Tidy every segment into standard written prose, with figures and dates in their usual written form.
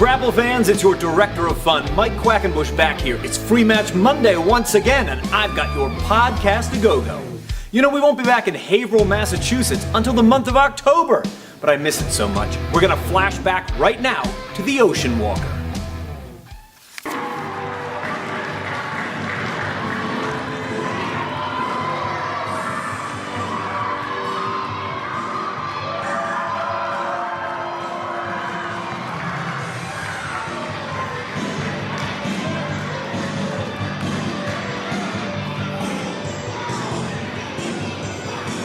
Grapple fans, it's your director of fun, Mike Quackenbush, back here. It's Free Match Monday once again, and I've got your podcast to go-go. You know, we won't be back in Haverhill, Massachusetts until the month of October, but I miss it so much. We're gonna flash back right now to the Ocean Walker.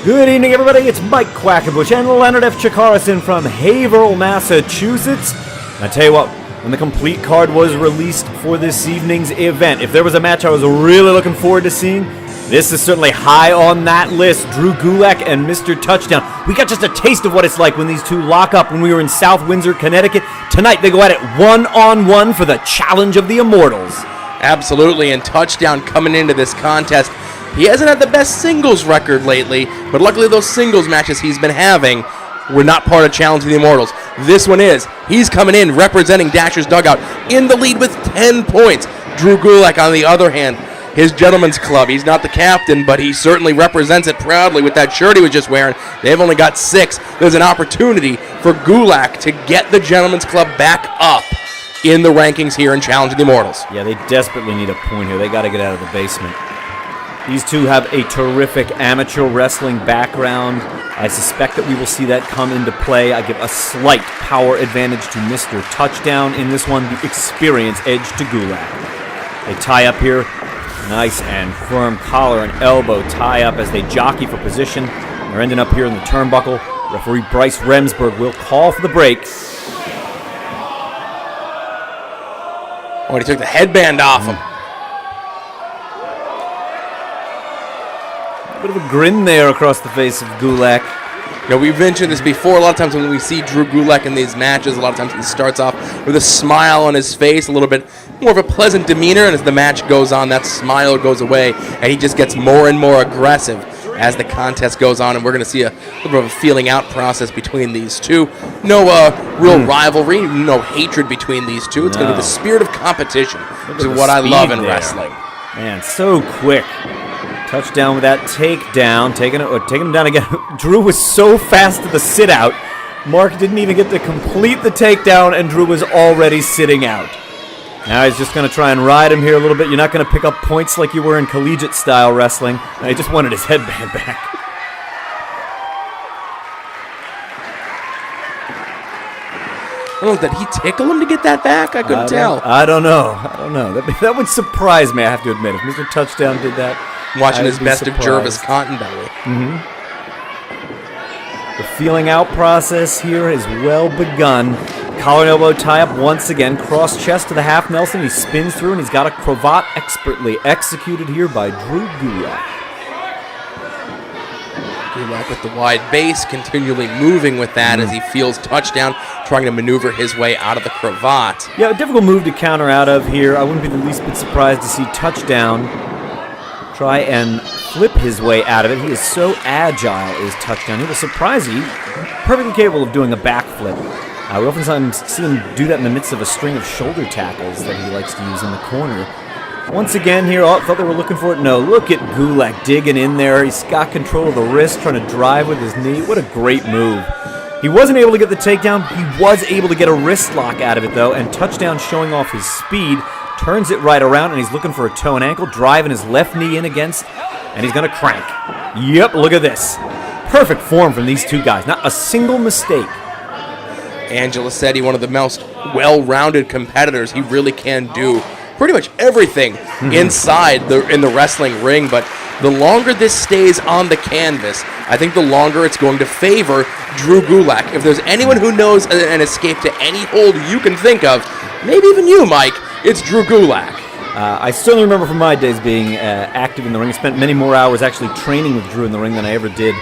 Good evening, everybody. It's Mike Quackenbush and Leonard F. CHIKARA from Haverhill, Massachusetts. And I tell you what, when the complete card was released for this evening's event, if there was a match I was really looking forward to seeing, this is certainly high on that list. Drew Gulak and Mr. Touchdown. We got just a taste of what it's like when these two lock up when we were in South Windsor, Connecticut. Tonight, they go at it one-on-one for the challenge of the Immortals. Absolutely, and Touchdown coming into this contest. He hasn't had the best singles record lately, but luckily those singles matches he's been having were not part of Challenge of the Immortals. This one is. He's coming in representing Dasher's Dugout in the lead with 10 points. Drew Gulak, on the other hand, his gentleman's club. He's not the captain, but he certainly represents it proudly with that shirt he was just wearing. They've only got 6. There's an opportunity for Gulak to get the gentleman's club back up in the rankings here in Challenge of the Immortals. Yeah, they desperately need a point here. They got to get out of the basement. These two have a terrific amateur wrestling background. I suspect that we will see that come into play. I give a slight power advantage to Mr. Touchdown in this one, the experience edge to Gulak. They tie up here. Nice and firm collar and elbow tie up as they jockey for position. They're ending up here in the turnbuckle. Referee Bryce Remsburg will call for the break. Oh, and he took the headband off him. Bit of a grin there across the face of Gulak. You know, we've mentioned this before. A lot of times when we see Drew Gulak in these matches, a lot of times he starts off with a smile on his face, a little bit more of a pleasant demeanor, and as the match goes on, that smile goes away, and he just gets more and more aggressive as the contest goes on, and we're going to see a little bit of a feeling out process between these two. No real rivalry, no hatred between these two. It's going to be the spirit of competition, which is what I love in wrestling. Man, so quick. Touchdown with that takedown, taking him down again. Drew was so fast to the sit-out, Mark didn't even get to complete the takedown, and Drew was already sitting out. Now he's just going to try and ride him here a little bit. You're not going to pick up points like you were in collegiate-style wrestling. And he just wanted his headband back. I don't know, did he tickle him to get that back? I couldn't tell. I don't know. That would surprise me, I have to admit. If Mr. Touchdown did that, watching his best of Jervis Cottonbelly. The feeling out process here is well begun. Collar and elbow tie up once again. Cross chest to the half Nelson. He spins through and he's got a cravat expertly executed here by Drew Gulak. Gulak with the wide base, continually moving with that as he feels Touchdown, trying to maneuver his way out of the cravat. Yeah, a difficult move to counter out of here. I wouldn't be the least bit surprised to see Touchdown try and flip his way out of it. He is so agile, is Touchdown. He will surprise you. Perfectly capable of doing a backflip. We often see him do that in the midst of a string of shoulder tackles that he likes to use in the corner. Once again here, thought they were looking for it. No, look at Gulak digging in there. He's got control of the wrist, trying to drive with his knee. What a great move. He wasn't able to get the takedown. He was able to get a wrist lock out of it, though, and Touchdown showing off his speed. Turns it right around, and he's looking for a toe and ankle, driving his left knee in against, and he's going to crank. Yep, look at this. Perfect form from these two guys. Not a single mistake. Angelosetti, one of the most well-rounded competitors. He really can do pretty much everything inside in the wrestling ring, but the longer this stays on the canvas, I think the longer it's going to favor Drew Gulak. If there's anyone who knows an escape to any hold you can think of, maybe even you, Mike, it's Drew Gulak. I certainly remember from my days being active in the ring. I spent many more hours actually training with Drew in the ring than I ever did.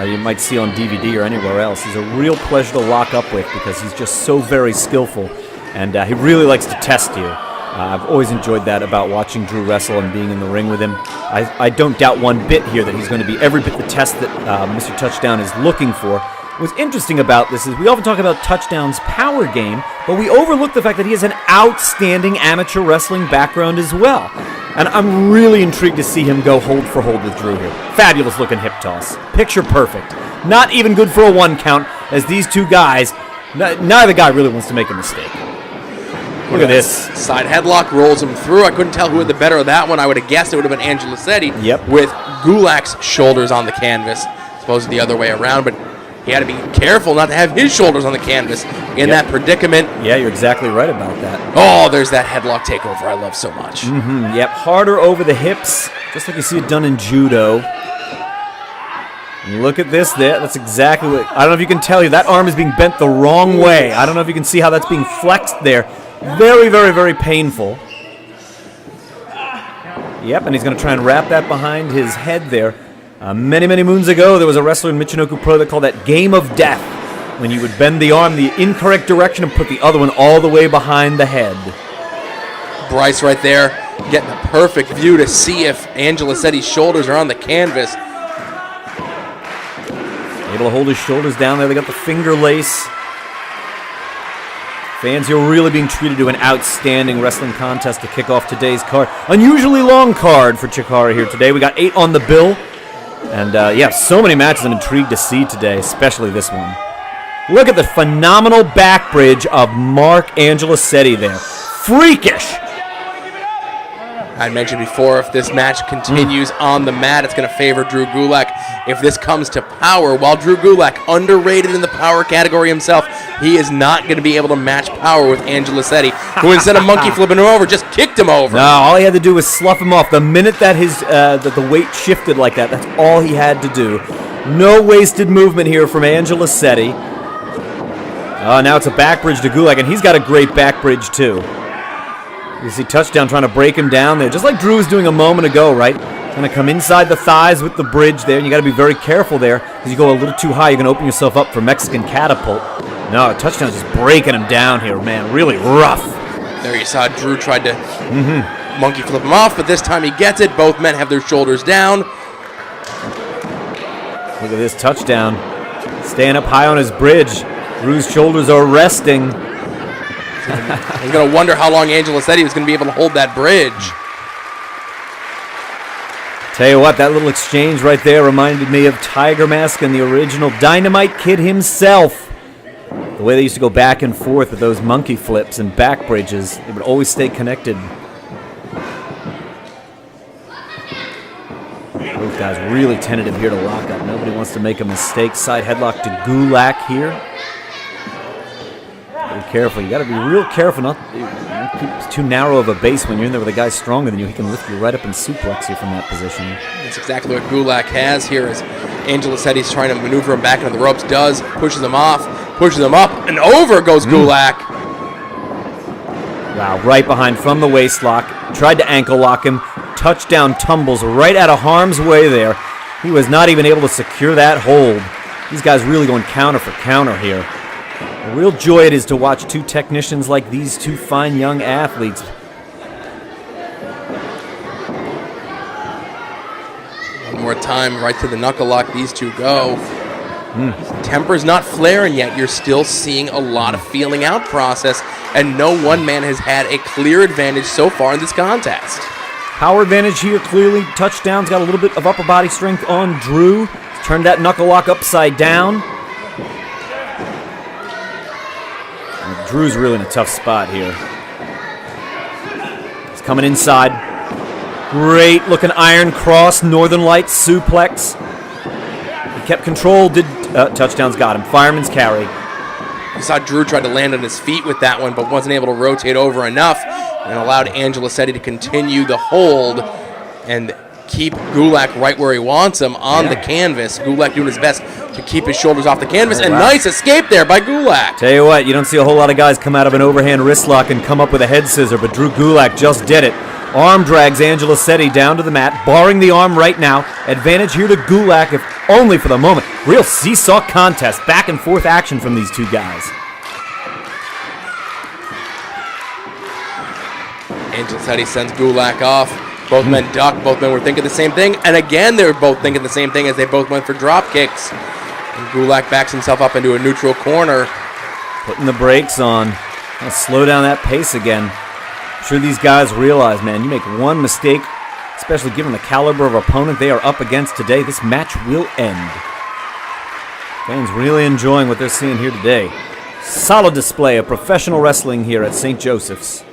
You might see on DVD or anywhere else. He's a real pleasure to lock up with because he's just so very skillful, and he really likes to test you. I've always enjoyed that about watching Drew wrestle and being in the ring with him. I don't doubt one bit here that he's going to be every bit the test that Mr. Touchdown is looking for. What's interesting about this is we often talk about Touchdown's power game, but we overlook the fact that he has an outstanding amateur wrestling background as well. And I'm really intrigued to see him go hold for hold with Drew here. Fabulous looking hip toss. Picture perfect. Not even good for a 1 count, as these two guys, neither guy really wants to make a mistake. Look at this. Side headlock rolls him through. I couldn't tell who had the better of that one. I would have guessed it would have been Angelosetti. Yep. With Gulak's shoulders on the canvas. Suppose the other way around, but he had to be careful not to have his shoulders on the canvas in that predicament. Yeah, you're exactly right about that. Oh, there's that headlock takeover I love so much. Yep, harder over the hips, just like you see it done in judo. And look at this there. That's exactly what... I don't know if you can tell you, that arm is being bent the wrong way. I don't know if you can see how that's being flexed there. Very, very, very painful. Yep, and he's going to try and wrap that behind his head there. Many, many moons ago, there was a wrestler in Michinoku Pro that called that Game of Death, when you would bend the arm the incorrect direction and put the other one all the way behind the head. Bryce right there getting a perfect view to see if Angelosetti's shoulders are on the canvas. Able to hold his shoulders down there. They got the finger lace. Fans here really being treated to an outstanding wrestling contest to kick off today's card. Unusually long card for Chikara here today. We got 8 on the bill. And yeah, so many matches I'm intrigued to see today, especially this one. Look at the phenomenal back bridge of Mark Angelosetti there. Freakish! I mentioned before, if this match continues on the mat, it's going to favor Drew Gulak. If this comes to power, while Drew Gulak, underrated in the power category himself, he is not going to be able to match power with Angelosetti, who instead of monkey flipping him over, just kicked him over. No, all he had to do was slough him off. The minute that that the weight shifted like that, that's all he had to do. No wasted movement here from Angelosetti. Now it's a back bridge to Gulak, and he's got a great back bridge too. You see Touchdown trying to break him down there, just like Drew was doing a moment ago, right? Going to come inside the thighs with the bridge there, and you got to be very careful there, because you go a little too high, you're going to open yourself up for Mexican catapult. No, Touchdown's just breaking him down here, man. Really rough. There you saw Drew tried to monkey flip him off, but this time he gets it. Both men have their shoulders down. Look at this Touchdown. Staying up high on his bridge. Drew's shoulders are resting. I was going to wonder how long Angelosetti was going to be able to hold that bridge. Tell you what, that little exchange right there reminded me of Tiger Mask and the original Dynamite Kid himself. The way they used to go back and forth with those monkey flips and back bridges, they would always stay connected. Both guys really tentative here to lock up. Nobody wants to make a mistake. Side headlock to Gulak here. Be careful. You got to be real careful not to keep too narrow of a base when you're in there with a guy stronger than you. He can lift you right up and suplex you from that position. That's exactly what Gulak has here as Angelosetti's trying to maneuver him back into the ropes. Pushes him off, pushes him up, and over goes Gulak. Wow, right behind from the waist lock. Tried to ankle lock him. Touchdown tumbles right out of harm's way there. He was not even able to secure that hold. These guys really going counter for counter here. A real joy it is to watch two technicians like these two fine young athletes. One more time, right to the knuckle lock, these two go. Temper's not flaring yet. You're still seeing a lot of feeling out process, and no one man has had a clear advantage so far in this contest. Power advantage here, clearly. Touchdown's got a little bit of upper body strength on Drew. He's turned that knuckle lock upside down. Drew's really in a tough spot here. He's coming inside. Great looking iron cross, Northern Lights suplex. He kept control, Touchdown's got him. Fireman's carry. You saw Drew tried to land on his feet with that one, but wasn't able to rotate over enough and allowed Angelosetti to continue the hold and keep Gulak right where he wants him on the canvas. Gulak doing his best to keep his shoulders off the canvas, and nice escape there by Gulak. Tell you what, you don't see a whole lot of guys come out of an overhand wrist lock and come up with a head scissor, but Drew Gulak just did it. Arm drags Angelosetti down to the mat, barring the arm right now. Advantage here to Gulak, if only for the moment. Real seesaw contest, back and forth action from these two guys. Angelosetti sends Gulak off. Both men duck. Both men were thinking the same thing. And again, they were both thinking the same thing as they both went for drop kicks. And Gulak backs himself up into a neutral corner. Putting the brakes on. Gonna slow down that pace again. I'm sure these guys realize, man, you make one mistake, especially given the caliber of opponent they are up against today, this match will end. Fans really enjoying what they're seeing here today. Solid display of professional wrestling here at St. Joseph's.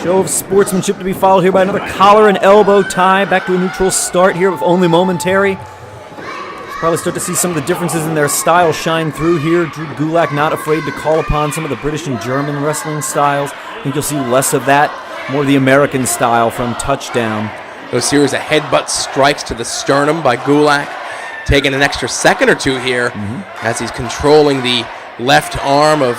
Show of sportsmanship to be followed here by another collar and elbow tie. Back to a neutral start here with only momentary. Probably start to see some of the differences in their style shine through here. Drew Gulak not afraid to call upon some of the British and German wrestling styles. I think you'll see less of that. More of the American style from Touchdown. Those series of headbutt strikes to the sternum by Gulak. Taking an extra second or two here as he's controlling the left arm of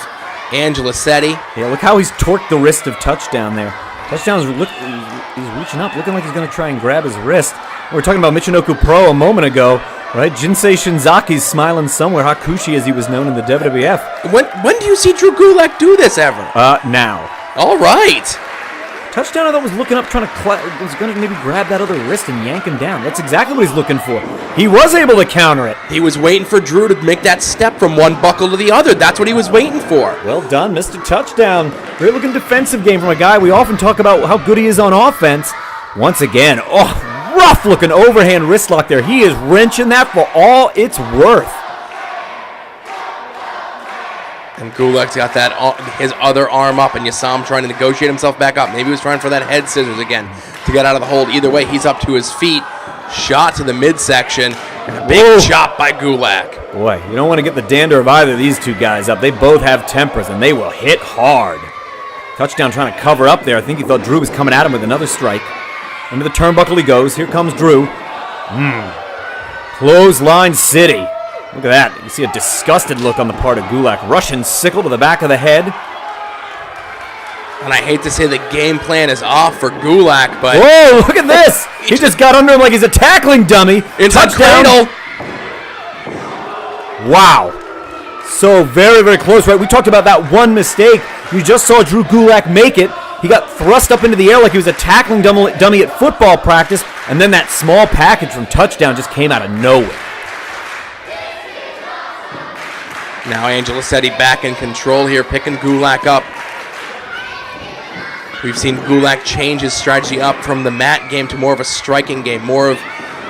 Angelosetti. Yeah, look how he's torqued the wrist of Touchdown there. Touchdown's he's reaching up, looking like he's going to try and grab his wrist. We were talking about Michinoku Pro a moment ago, right? Jinsei Shinzaki's smiling somewhere. Hakushi, as he was known in the WWF. When do you see Drew Gulak do this ever? Now. All right. Touchdown, I thought, was looking up, trying to was going to maybe grab that other wrist and yank him down. That's exactly what he's looking for. He was able to counter it. He was waiting for Drew to make that step from one buckle to the other. That's what he was waiting for. Well done, Mr. Touchdown. Great looking defensive game from a guy we often talk about how good he is on offense. Once again, rough looking overhand wrist lock there. He is wrenching that for all it's worth. And Gulak's got that his other arm up, and you saw him trying to negotiate himself back up. Maybe he was trying for that head scissors again to get out of the hold. Either way, he's up to his feet. Shot to the midsection, and a big chop by Gulak. Boy, you don't want to get the dander of either of these two guys up. They both have tempers, and they will hit hard. Touchdown trying to cover up there. I think he thought Drew was coming at him with another strike. Into the turnbuckle he goes. Here comes Drew. Clothesline City. Look at that. You see a disgusted look on the part of Gulak. Russian sickle to the back of the head. And I hate to say the game plan is off for Gulak, but... Whoa, look at this. He just got under him like he's a tackling dummy. Touchdown. Wow. So very, very close, right? We talked about that one mistake. You just saw Drew Gulak make it. He got thrust up into the air like he was a tackling dummy at football practice, and then that small package from Touchdown just came out of nowhere. Now Angelosetti back in control here, picking Gulak up. We've seen Gulak change his strategy up from the mat game to more of a striking game, more of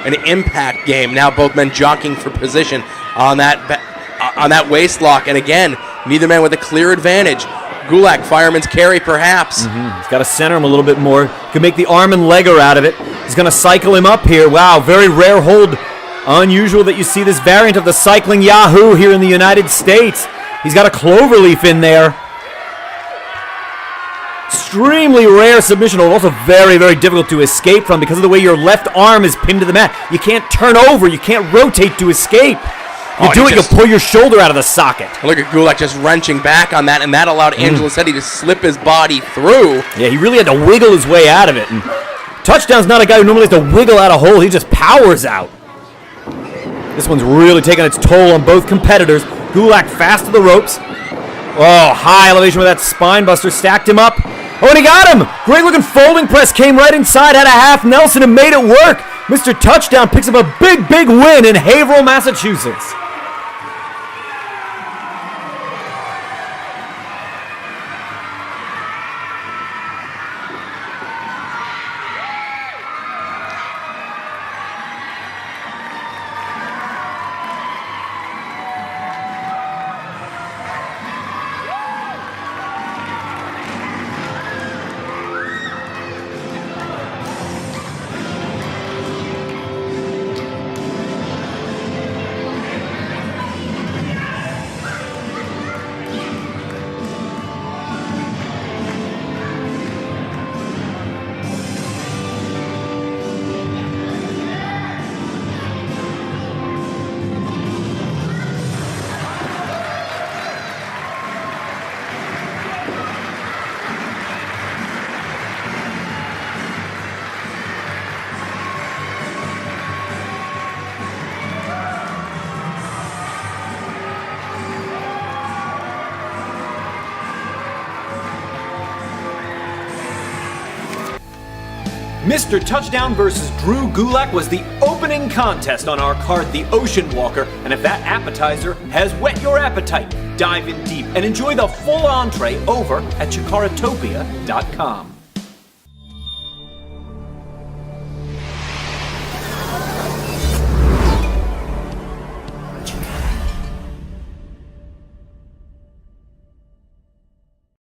an impact game. Now both men jockeying for position on that waist lock, and again, neither man with a clear advantage. Gulak, fireman's carry perhaps. He's got to center him a little bit more. Could make the arm and legger out of it. He's going to cycle him up here. Wow, very rare hold. Unusual that you see this variant of the cycling Yahoo here in the United States. He's got a cloverleaf in there. Extremely rare submission, also very, very difficult to escape from because of the way your left arm is pinned to the mat. You can't turn over, you can't rotate to escape. You'll pull your shoulder out of the socket. Look at Gulak just wrenching back on that, and that allowed Angelosetti to slip his body through. Yeah, he really had to wiggle his way out of it. And Touchdown's not a guy who normally has to wiggle out a hole. He just powers out. This one's really taking its toll on both competitors. Gulak fast to the ropes. Oh, high elevation with that spine buster. Stacked him up. Oh, and he got him. Great looking folding press. Came right inside. Had a half Nelson and made it work. Mr. Touchdown picks up a big, big win in Haverhill, Massachusetts. Mr. Touchdown versus Drew Gulak was the opening contest on our card, the Ocean Walker, and if that appetizer has whet your appetite, dive in deep and enjoy the full entree over at CHIKARAtopia.com.